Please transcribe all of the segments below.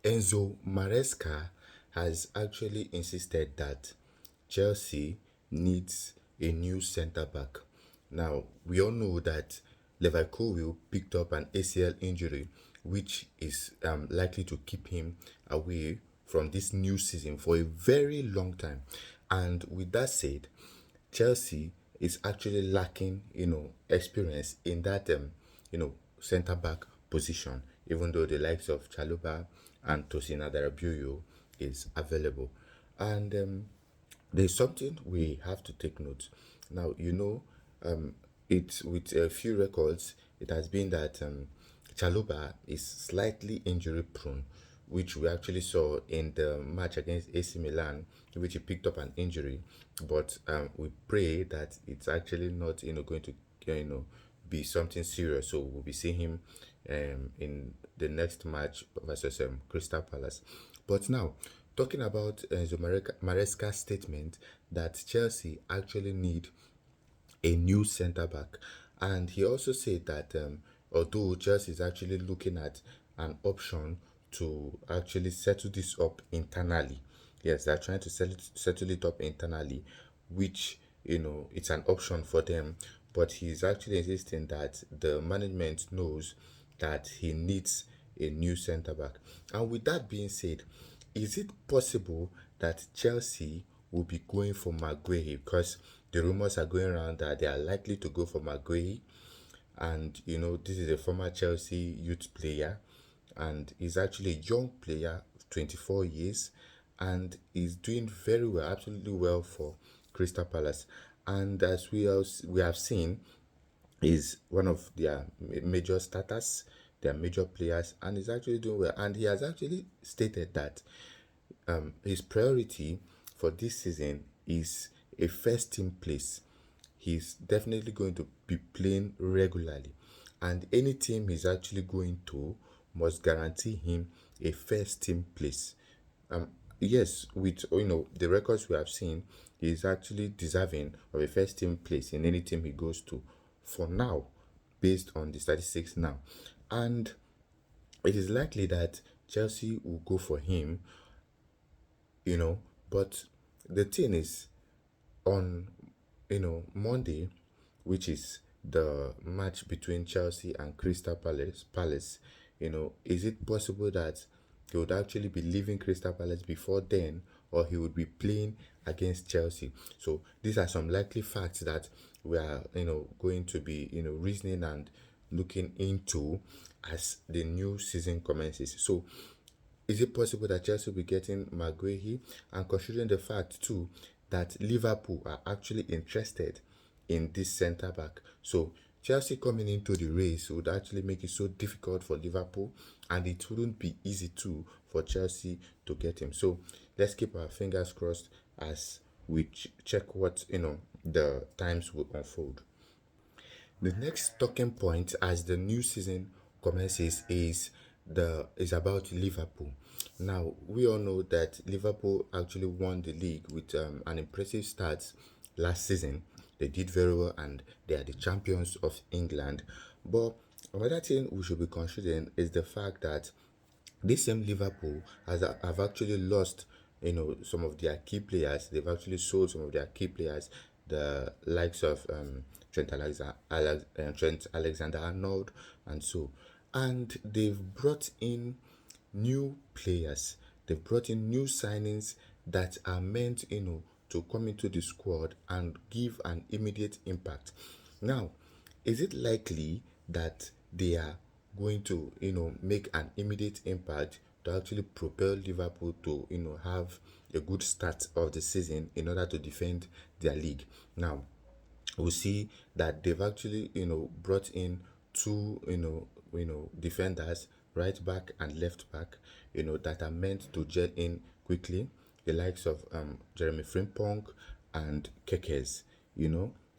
Enzo Maresca has actually insisted that Chelsea needs a new centre back. Now, we all know that Leverkusen picked up an ACL injury, which is likely to keep him away from this new season for a very long time. And with that said, Chelsea is actually lacking, experience in that, centre back position, even though the likes of Chaluba and Tosina Darabuyo is available. And there's something we have to take note. Now, it's with a few records, it has been that Chaluba is slightly injury prone, which we actually saw in the match against AC Milan, in which he picked up an injury. But we pray that it's actually not, going to, be something serious. So we'll be seeing him in the next match versus Crystal Palace. But now, talking about Enzo Maresca's statement that Chelsea actually need a new centre back. And he also said that although Chelsea is actually looking at an option to actually settle this up internally, yes, they're trying to settle it up internally, which it's an option for them. But he's actually insisting that the management knows that he needs a new centre back. And with that being said, is it possible that Chelsea will be going for Maguire? Because the rumors are going around that they are likely to go for Maguire, and this is a former Chelsea youth player, and he's actually a young player, 24 years, and he's doing very well, absolutely well for Crystal Palace. And as we have seen, is one of their major starters, their major players, and he's actually doing well. And he has actually stated that his priority for this season is a first team place. He's definitely going to be playing regularly, and any team he's actually going to must guarantee him a first team place. Yes, with the records we have seen, he's actually deserving of a first team place in any team he goes to for now, based on the statistics now. And it is likely that Chelsea will go for him, but the thing is, on Monday, which is the match between Chelsea and Crystal Palace, is it possible that he would actually be leaving Crystal Palace before then, or he would be playing against Chelsea? So these are some likely facts that we are going to be reasoning and looking into as the new season commences. So is it possible that Chelsea will be getting Maguire? And considering the fact too that Liverpool are actually interested in this centre back, so Chelsea coming into the race would actually make it so difficult for Liverpool, and it wouldn't be easy too for Chelsea to get him. So let's keep our fingers crossed as we check what the times will unfold. The next talking point as the new season commences is about Liverpool. Now we all know that Liverpool actually won the league with an impressive start last season. They did very well and they are the champions of England. But another thing we should be considering is the fact that this same Liverpool have actually lost some of their key players. They've actually sold some of their key players, the likes of Trent Alexander-Arnold and so, and they've brought in new players. They've brought in new signings that are meant to come into the squad and give an immediate impact. Now, is it likely that they are going to make an immediate impact to actually propel Liverpool to have a good start of the season in order to defend their league? Now we see that they've actually brought in two defenders, right back and left back, that are meant to gel in quickly, the likes of Jeremy Frimpong and Kekes,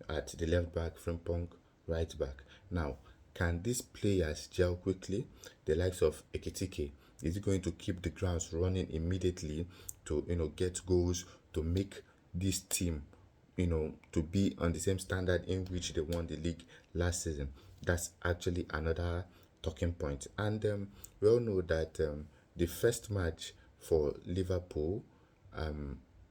at the left back, Frimpong right back. Now, can these players gel quickly? The likes of Ekitike, is it going to keep the grounds running immediately to get goals to make this team to be on the same standard in which they won the league last season? That's actually another talking point. And we all know that the first match for Liverpool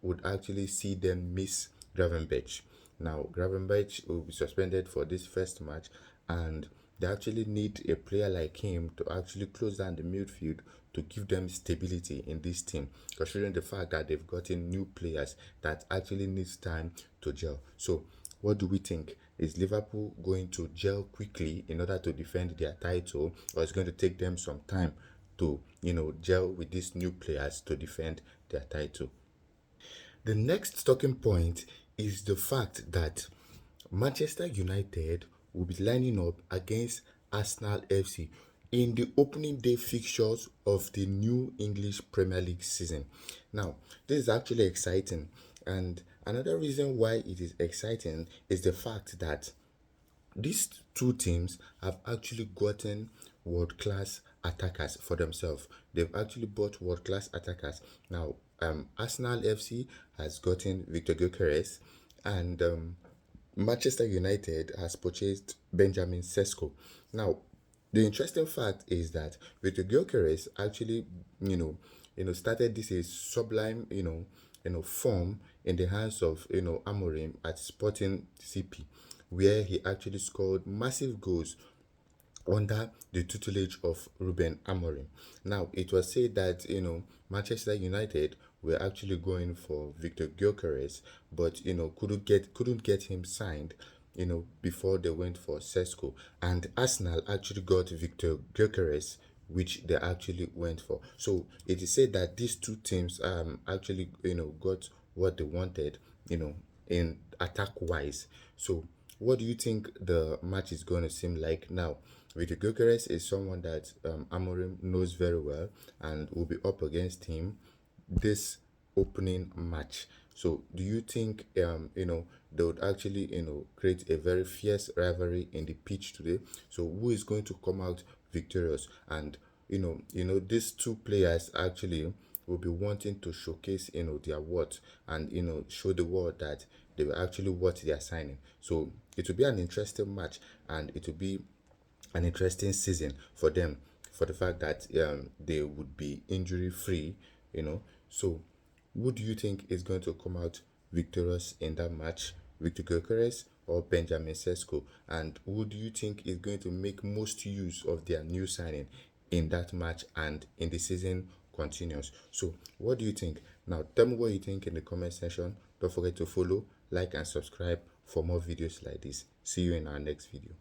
would actually see them miss Gravenberch. Now, Gravenberch will be suspended for this first match, and they actually need a player like him to actually close down the midfield to give them stability in this team, considering the fact that they've gotten new players that actually needs time to gel. So, what do we think? Is Liverpool going to gel quickly in order to defend their title, or is it going to take them some time to, gel with these new players to defend their title? The next talking point is the fact that Manchester United will be lining up against Arsenal FC in the opening day fixtures of the new English Premier League season. Now, this is actually exciting, and another reason why it is exciting is the fact that these two teams have actually gotten world class attackers for themselves. They've actually bought world class attackers. Now, Arsenal FC has gotten Victor Gyökeres, and Manchester United has purchased Benjamin Šeško. Now, the interesting fact is that Victor Gyökeres actually, started this a sublime, form in the hands of Amorim at Sporting CP, where he actually scored massive goals under the tutelage of Ruben Amorim. Now, it was said that Manchester United were actually going for Victor Gyökeres, but couldn't get him signed. Before they went for Šeško, and Arsenal actually got Victor Gyökeres, which they actually went for. So it is said that these two teams actually got what they wanted, in attack wise. So what do you think the match is going to seem like now? Victor Gyökeres is someone that Amorim knows very well and will be up against him this opening match. So do you think they would actually create a very fierce rivalry in the pitch today? So who is going to come out victorious? And these two players actually will be wanting to showcase their worth, and show the world that they were actually what they are signing. So it will be an interesting match, and it will be an interesting season for them, for the fact that they would be injury free. So who do you think is going to come out victorious in that match, Victor Gyökeres or Benjamin Šeško? And who do you think is going to make most use of their new signing in that match and in the season continues? So what do you think? Now tell me what you think in the comment section. Don't forget to follow, like, and subscribe for more videos like this. See you in our next video.